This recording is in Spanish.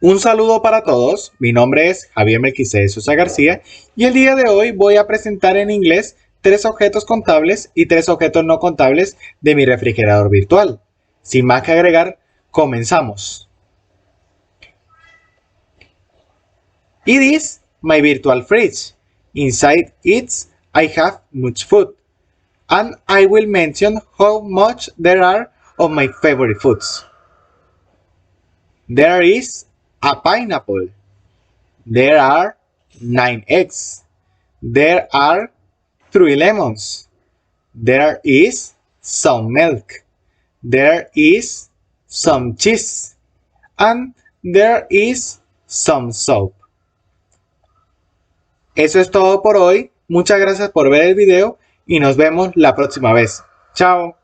Un saludo para todos, mi nombre es Javier Melquisedec Sosa García y el día de hoy voy a presentar en inglés 3 objetos contables y 3 objetos no contables de mi refrigerador virtual. Sin más que agregar, comenzamos. It is my virtual fridge. Inside it I have much food. And I will mention how much there are of my favorite foods. There is a pineapple. There are 9 eggs. There are 3 lemons. There is some milk. There is some cheese. And there is some soap. Eso es todo por hoy. Muchas gracias por ver el video y nos vemos la próxima vez. Chao.